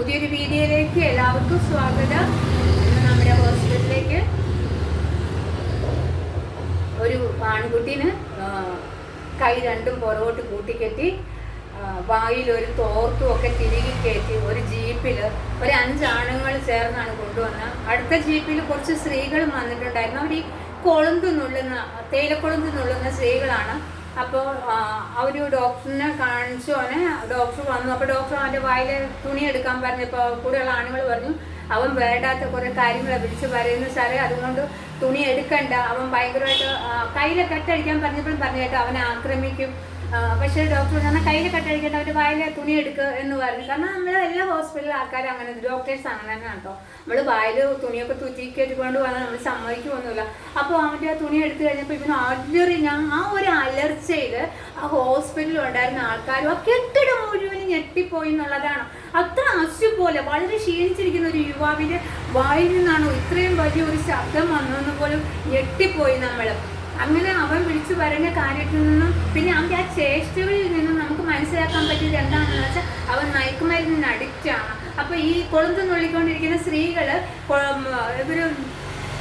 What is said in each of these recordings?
പുതിയൊരു വീഡിയോയിലേക്ക് എല്ലാവർക്കും സ്വാഗതം. ഇന്ന് നമ്മുടെ ഹോസ്പിറ്റലിലേക്ക് ഒരു ആൺകുട്ടീന് കൈ രണ്ടും പുറകോട്ട് കൂട്ടിക്കെട്ടി വായിൽ ഒരു തോർത്തും ഒക്കെ തിരികെ കയറ്റി ഒരു ജീപ്പിൽ ഒരു 5 ആണുങ്ങൾ ചേർന്നാണ് കൊണ്ടുവന്നത്. അടുത്ത ജീപ്പിൽ കുറച്ച് സ്ത്രീകളും വന്നിട്ടുണ്ടായിരുന്നു. അവർ ഈ തേയിലക്കൊളുന്ത് നുള്ളുന്ന സ്ത്രീകളാണ്. അപ്പോൾ അവർ ഡോക്ടറിനെ കാണിച്ചു. ഡോക്ടർ വന്നു. അപ്പോൾ ഡോക്ടർ അവൻ്റെ വായിൽ തുണി എടുക്കാൻ പറഞ്ഞപ്പോൾ കൂടെയുള്ള ആണുങ്ങൾ പറഞ്ഞു അവൻ വേണ്ടാത്ത കുറേ കാര്യങ്ങളെ വിളിച്ച് പറയുന്നു സാറേ, അതുകൊണ്ട് തുണി എടുക്കണ്ട, അവൻ ഭയങ്കരമായിട്ട് കയ്യിലെ കെട്ടടിക്കാൻ പറഞ്ഞപ്പോഴും പറഞ്ഞു കേട്ടോ അവനെ ആക്രമിക്കും. പക്ഷേ ഡോക്ടർ പറഞ്ഞാൽ കയ്യിൽ കെട്ടടിക്കേണ്ട അവൻ്റെ വായിലെ തുണി എടുക്കുക എന്ന് പറഞ്ഞു. കാരണം നമ്മൾ എല്ലാ ഹോസ്പിറ്റലിലും ആൾക്കാർ അങ്ങനെ ഡോക്ടേഴ്സ് അങ്ങനെ തന്നെ കേട്ടോ. നമ്മൾ വായിൽ തുണിയൊക്കെ തുറ്റിക്കെട്ടിക്കൊണ്ട് വന്നാൽ നമ്മൾ സമ്മതിക്കുമൊന്നുമില്ല. അപ്പോൾ അവൻ്റെ തുണി എടുത്തു കഴിഞ്ഞപ്പോൾ ഇവന് ആ ഒരു അലർച്ചയിൽ ആ ഹോസ്പിറ്റലിൽ ഉണ്ടായിരുന്ന ആൾക്കാരും ആ കെട്ടിടം മുഴുവൻ ഞെട്ടിപ്പോയി എന്നുള്ളതാണ്. അത്ര അശുപോലെ വളരെ ക്ഷീണിച്ചിരിക്കുന്ന ഒരു യുവാവിൻ്റെ വായിൽ നിന്നാണോ ഇത്രയും വലിയ ഒരു ശബ്ദം വന്നതെന്ന് പോലും ഞെട്ടിപ്പോയി നമ്മൾ. അങ്ങനെ അവൻ വിളിച്ചു പറയുന്ന കാര്യത്തിൽ നിന്നും പിന്നെ അവൻ്റെ ആ ചേഷ്ടകളിൽ നിന്നും നമുക്ക് മനസ്സിലാക്കാൻ പറ്റിയത് എന്താണെന്ന് വെച്ചാൽ അവൻ മയക്കുമരുന്നിന് അഡിക്റ്റാണ്. അപ്പോൾ ഈ കൊളുന്ത് നുള്ളിക്കൊണ്ടിരിക്കുന്ന സ്ത്രീകൾ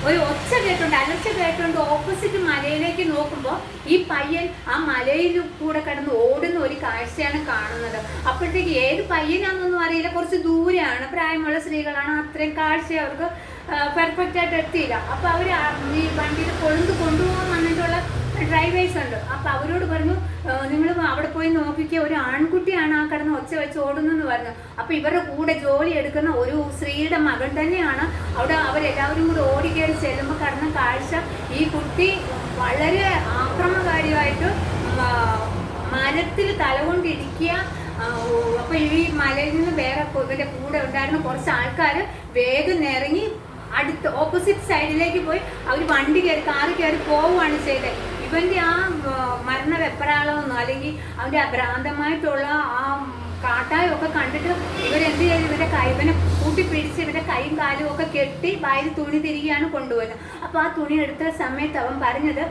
ഒരു ഒച്ച കേട്ടുണ്ട്, അലർച്ച കേട്ടുകൊണ്ട് ഓപ്പോസിറ്റ് മലയിലേക്ക് നോക്കുമ്പോൾ ഈ പയ്യൻ ആ മലയിൽ കൂടെ കിടന്ന് ഓടുന്ന ഒരു കാഴ്ചയാണ് കാണുന്നത്. അപ്പോഴത്തേക്ക് ഏത് പയ്യനാണെന്നൊന്നും അറിയില്ല, കുറച്ച് ദൂരെയാണ്, പ്രായമുള്ള സ്ത്രീകളാണ്, അത്രയും കാഴ്ച അവർക്ക് പെർഫെക്റ്റ് ആയിട്ട് എത്തിയില്ല. അപ്പോൾ അവർ ഈ വണ്ടിയിൽ കൊണ്ടുപോകാൻ വന്നിട്ടുള്ള ഡ്രൈവേഴ്സ് ഉണ്ട്. അപ്പോൾ അവരോട് പറഞ്ഞു നിങ്ങൾ അവിടെ പോയി നോക്കിക്കുക, ഒരു ആൺകുട്ടിയാണ് ആ കിടന്ന് ഒച്ച വെച്ച് ഓടുന്നതെന്ന് പറഞ്ഞു. അപ്പോൾ ഇവരുടെ കൂടെ ജോലി എടുക്കുന്ന ഒരു സ്ത്രീയുടെ മകൻ തന്നെയാണ് അവിടെ. അവരെല്ലാവരും കൂടെ ഓടിക്കയറി ചെല്ലുമ്പോൾ കിടന്ന കാഴ്ച ഈ കുട്ടി വളരെ ആക്രമകാരിയായിട്ട് മരത്തിൽ തലകൊണ്ടിരിക്കുക. അപ്പോൾ ഈ മലയിൽ നിന്ന് വേറെ ഇവരുടെ കൂടെ ഉണ്ടായിരുന്ന കുറച്ച് ആൾക്കാർ വേഗം ഇറങ്ങി അടുത്ത് ഓപ്പോസിറ്റ് സൈഡിലേക്ക് പോയി അവർ വണ്ടി കയറി കാറ് കയറി പോവുകയാണ് ചെയ്തത്. ഇവൻ്റെ ആ മരണ വെപ്രാളമൊന്നും അല്ലെങ്കിൽ അവൻ്റെ ഭ്രാന്തമായിട്ടുള്ള ആ കാട്ടായൊക്കെ കണ്ടിട്ട് ഇവരെന്ത് ചെയ്ത് ഇവനെ കൂട്ടിപ്പിടിച്ച് ഇവൻ്റെ കൈയും കാലും ഒക്കെ കെട്ടി വായിൽ തുണി തിരികെയാണ് കൊണ്ടുപോയത്. അപ്പോൾ ആ തുണി എടുത്ത സമയത്ത് അവൻ പറഞ്ഞത്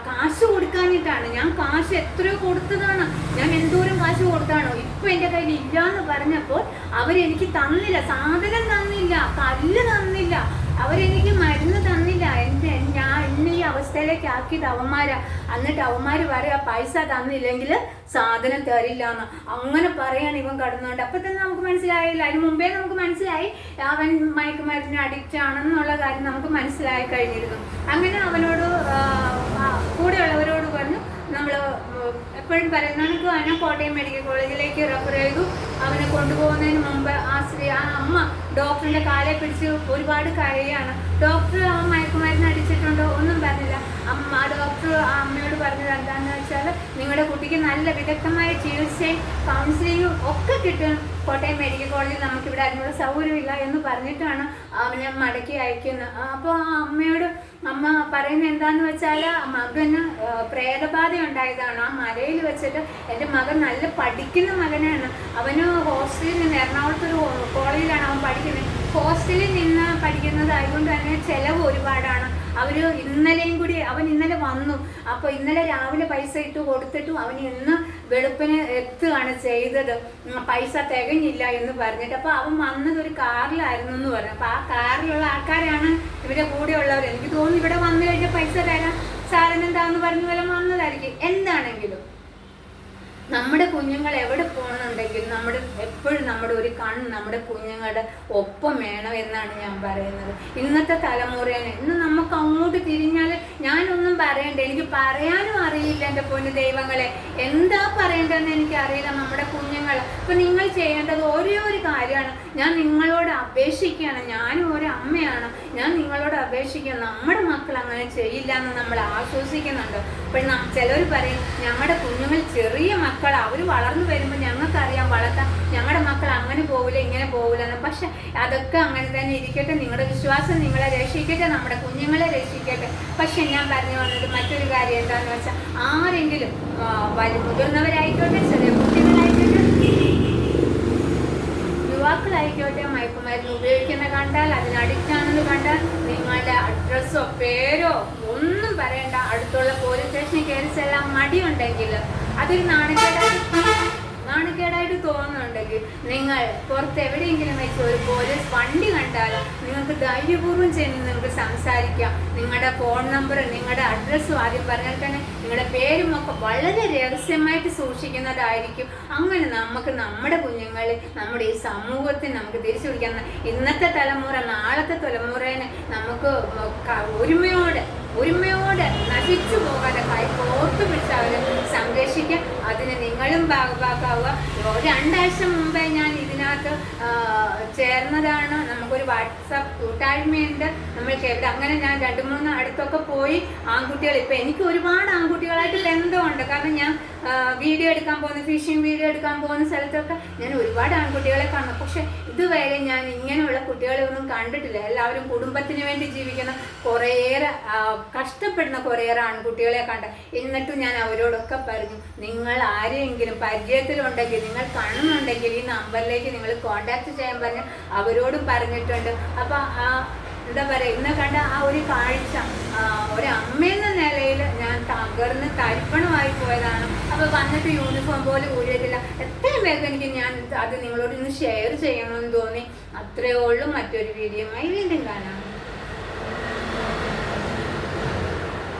കാശ് കൊടുക്കാനിട്ടാണ്. ഞാൻ കാശ് എത്രയോ കൊടുത്തതാണ്, ഞാൻ എന്തോരം കാശ് കൊടുത്താണോ, ഇപ്പം എൻ്റെ കയ്യിൽ ഇല്ലയെന്ന് പറഞ്ഞപ്പോൾ അവരെനിക്ക് തന്നില്ല, സാധനം തന്നില്ല, കല്ല് തന്നില്ല, അവരെനിക്ക് മരുന്ന് തന്നില്ല. ഞാൻ ഇന്ന് ഈ അവസ്ഥയിലേക്ക് ആക്കിയത് അവന്മാരാ. എന്നിട്ട് അവന്മാർ പറയാ പൈസ തന്നില്ലെങ്കിൽ സാധനം തരില്ല എന്ന്. അങ്ങനെ പറയാണ് ഇവൻ കടന്നുകൊണ്ട്. അപ്പം തന്നെ നമുക്ക് മനസ്സിലായില്ല, അതിന് മുമ്പേ നമുക്ക് മനസ്സിലായി അവൻ മയക്കുമരുന്നിന് അഡിക്റ്റ് ആണെന്നുള്ള കാര്യം നമുക്ക് മനസ്സിലായി കഴിഞ്ഞിരുന്നു. അങ്ങനെ അവനോട് കൂടെയുള്ളവരോട് പറഞ്ഞു നമ്മൾ എപ്പോഴും പറയുന്നവനക്ക് അവനെ കോട്ടയം മെഡിക്കൽ കോളേജിലേക്ക് റെഫർ ചെയ്തു. അവനെ കൊണ്ടുപോകുന്നതിന് മുമ്പ് ആ അമ്മ ഡോക്ടറിൻ്റെ കാലെ പിടിച്ച് ഒരുപാട് കരയാണ്. ഡോക്ടർ അവൻ മയക്കുമരുന്ന് അടിച്ചിട്ടുണ്ടോ ഒന്നും പറഞ്ഞില്ല. ഡോക്ടർ ആ അമ്മയോട് പറഞ്ഞത് എന്താണെന്ന് വെച്ചാൽ നിങ്ങളുടെ കുട്ടിക്ക് നല്ല വിദഗ്ധമായ ചികിത്സയും കൗൺസിലിങ്ങും ഒക്കെ കിട്ടും കോട്ടയം മെഡിക്കൽ കോളേജിൽ, നമുക്കിവിടെ അതിനുള്ള സൗകര്യമില്ല എന്ന് പറഞ്ഞിട്ടാണ് അവനെ മടക്കി അയക്കുന്നത്. അപ്പോൾ ആ അമ്മ പറയുന്നത് എന്താണെന്ന് വെച്ചാൽ മകന് പ്രേതബാധ ഉണ്ടായതാണ്. ആ മലയിൽ വെച്ചിട്ട് എൻ്റെ മകൻ നല്ല പഠിക്കുന്ന മകനാണ്. അവന് ഹോസ്റ്റലിൽ നിന്ന് എറണാകുളത്തൊരു കോളേജിലാണ് അവൻ പഠിക്കുന്നത്. ഹോസ്റ്റലിൽ നിന്ന് പഠിക്കുന്നത് ആയതുകൊണ്ട് തന്നെ ചിലവ് ഒരുപാടാണ്. അവൻ ഇന്നലെ വന്നു. അപ്പോൾ ഇന്നലെ രാവിലെ പൈസ ഇട്ട് കൊടുത്തിട്ടും അവൻ ഇന്ന് വെളുപ്പിന് എത്തുകയാണ് ചെയ്തത്. പൈസ തികഞ്ഞില്ല എന്ന് പറഞ്ഞിട്ട്. അപ്പോൾ അവൻ വന്നത് ഒരു കാറിലായിരുന്നു എന്ന് പറഞ്ഞു. അപ്പോൾ ആ കാറിലുള്ള ആൾക്കാരാണ് ഇവരുടെ കൂടെയുള്ളവർ. എനിക്ക് തോന്നുന്നു ഇവിടെ വന്നു കഴിഞ്ഞാൽ പൈസ തരാം, സാധനം എന്താണെന്ന് പറഞ്ഞ പോലെ വന്നതായിരിക്കും. എന്താണെങ്കിലും നമ്മുടെ കുഞ്ഞുങ്ങൾ എവിടെ പോകണമെന്നുണ്ടെങ്കിൽ എപ്പോഴും നമ്മുടെ ഒരു കണ്ണ് നമ്മുടെ കുഞ്ഞുങ്ങളുടെ ഒപ്പം വേണം എന്നാണ് ഞാൻ പറയുന്നത്. ഇന്നത്തെ തലമുറയാണ്. ഇന്ന് നമുക്ക് അങ്ങോട്ട് തിരിഞ്ഞാൽ ഞാനൊന്നും പറയണ്ട, എനിക്ക് പറയാനും അറിയില്ല എൻ്റെ പൊന്നു ദൈവങ്ങളെ, എന്താ പറയേണ്ടതെന്ന് എനിക്കറിയില്ല. നമ്മുടെ കുഞ്ഞുങ്ങൾ ഇപ്പം നിങ്ങൾ ചെയ്യേണ്ടത് ഒരേ ഒരു കാര്യമാണ്. ഞാൻ നിങ്ങളോട് അപേക്ഷിക്കുകയാണ്, ഞാനും ഒരു അമ്മയാണ്, ഞാൻ നിങ്ങളോട് അപേക്ഷിക്കുക, നമ്മുടെ മക്കൾ അങ്ങനെ ചെയ്യില്ല എന്ന് നമ്മൾ ആശ്വസിക്കുന്നുണ്ട്. അപ്പോൾ ചിലർ പറയും ഞങ്ങളുടെ കുഞ്ഞുങ്ങൾ ചെറിയ മക്കൾ, അവർ വളർന്നു വരുമ്പോൾ ഞങ്ങൾക്കറിയാം വളർത്താൻ, ഞങ്ങളുടെ മക്കൾ അങ്ങനെ പോകില്ല ഇങ്ങനെ പോകില്ല എന്ന്. പക്ഷെ അതൊക്കെ അങ്ങനെ തന്നെ ഇരിക്കട്ടെ, നിങ്ങളുടെ വിശ്വാസം നിങ്ങളെ രക്ഷിക്കട്ടെ, നമ്മുടെ കുഞ്ഞുങ്ങളെ രക്ഷിക്കട്ടെ. പക്ഷെ ഞാൻ പറഞ്ഞു വന്നത് മറ്റൊരു കാര്യം എന്താണെന്ന് വെച്ചാൽ ആരെങ്കിലും മുതിർന്നവരായിക്കോട്ടെ, ചെറിയ കുട്ടികളായിക്കോട്ടെ, യുവാക്കളായിക്കോട്ടെ മയക്കുമരുന്ന് ഉപയോഗിക്കുന്ന കണ്ടാൽ, അതിന് അഡിക്റ്റാണെന്ന് കണ്ടാൽ നിങ്ങളുടെ അഡ്രസ്സോ പേരോ ഒന്നും പറയണ്ട. അടുത്തുള്ള പോലീസ് സ്റ്റേഷനിൽ കയറി ചെല്ലാൻ മടിയുണ്ടെങ്കിൽ അതൊരു നാണക്കേടാണ്. നാണക്കേടായിട്ട് തോന്നുന്നുണ്ടെങ്കിൽ നിങ്ങൾ പുറത്ത് എവിടെയെങ്കിലും വെച്ച് ഒരു പോലീസ് വണ്ടി കണ്ടാലോ നിങ്ങൾക്ക് ധൈര്യപൂർവ്വം ചെന്ന് നിങ്ങൾക്ക് സംസാരിക്കാം. നിങ്ങളുടെ ഫോൺ നമ്പർ, നിങ്ങളുടെ അഡ്രസ്സും ആദ്യം പറഞ്ഞാൽ തന്നെ നിങ്ങളുടെ പേരും ഒക്കെ വളരെ രഹസ്യമായിട്ട് സൂക്ഷിക്കുന്നതായിരിക്കും. അങ്ങനെ നമുക്ക് നമ്മുടെ കുഞ്ഞുങ്ങളെ, നമ്മുടെ ഈ സമൂഹത്തിൽ നമുക്ക് തിരിച്ചു പിടിക്കാൻ, ഇന്നത്തെ തലമുറ നാളത്തെ തലമുറേനെ നമുക്ക് ഒരുമയോടെ നശിച്ചു പോകാതെ കൈ കോർത്തു പിടിച്ച് അവരെ സംരക്ഷിക്കാം. അതിന് നിങ്ങളും ഭാഗമാക്കാവുക. 2 ആഴ്ച മുമ്പേ ഞാൻ ഇതിനകത്ത് ചേർന്നതാണ്. നമുക്കൊരു വാട്സാപ്പ് കൂട്ടായ്മയുണ്ട് നമ്മൾക്ക് എവിടെ. അങ്ങനെ ഞാൻ 2-3 അടുത്തൊക്കെ പോയി ആൺകുട്ടികൾ, ഇപ്പം എനിക്ക് ഒരുപാട് ആൺകുട്ടികളായിട്ട് ബന്ധമുണ്ട്. കാരണം ഞാൻ വീഡിയോ എടുക്കാൻ പോകുന്ന, ഫിഷിംഗ് വീഡിയോ എടുക്കാൻ പോകുന്ന സ്ഥലത്തൊക്കെ ഞാൻ ഒരുപാട് ആൺകുട്ടികളെ കാണും. പക്ഷെ ഇതുവരെ ഞാൻ ഇങ്ങനെയുള്ള കുട്ടികളെ ഒന്നും കണ്ടിട്ടില്ല. എല്ലാവരും കുടുംബത്തിന് വേണ്ടി ജീവിക്കുന്ന കുറേയേറെ കഷ്ടപ്പെടുന്ന കുറേയേറെ ആൺകുട്ടികളെ കണ്ട. എന്നിട്ടും ഞാൻ അവരോടൊക്കെ പറഞ്ഞു, നിങ്ങൾ ആരെങ്കിലും പരിചയത്തിലുണ്ടെങ്കിൽ, നിങ്ങൾ കാണുന്നുണ്ടെങ്കിൽ ഈ നമ്പറിലേക്ക് നിങ്ങൾ കോണ്ടാക്ട് ചെയ്യാൻ പറഞ്ഞു അവരോടും പറഞ്ഞിട്ടുണ്ട്. അപ്പം എന്താ പറയുക, ഇന്ന് കണ്ട ആ ഒരു കാഴ്ച ഒരമ്മയെന്ന നിലയിൽ ഞാൻ തകർന്ന് തരിപ്പണമായി പോയതാണ്. അപ്പോൾ വന്നിട്ട് യൂണിഫോം പോലും ഊരിയിട്ടില്ല. എത്രയും വേഗം എനിക്ക് ഞാൻ അത് നിങ്ങളോട് ഇന്ന് ഷെയർ ചെയ്യണമെന്ന് തോന്നി. അത്രയേ ഉള്ളൂ. മറ്റൊരു വീഡിയോയുമായി വീണ്ടും കാണാം.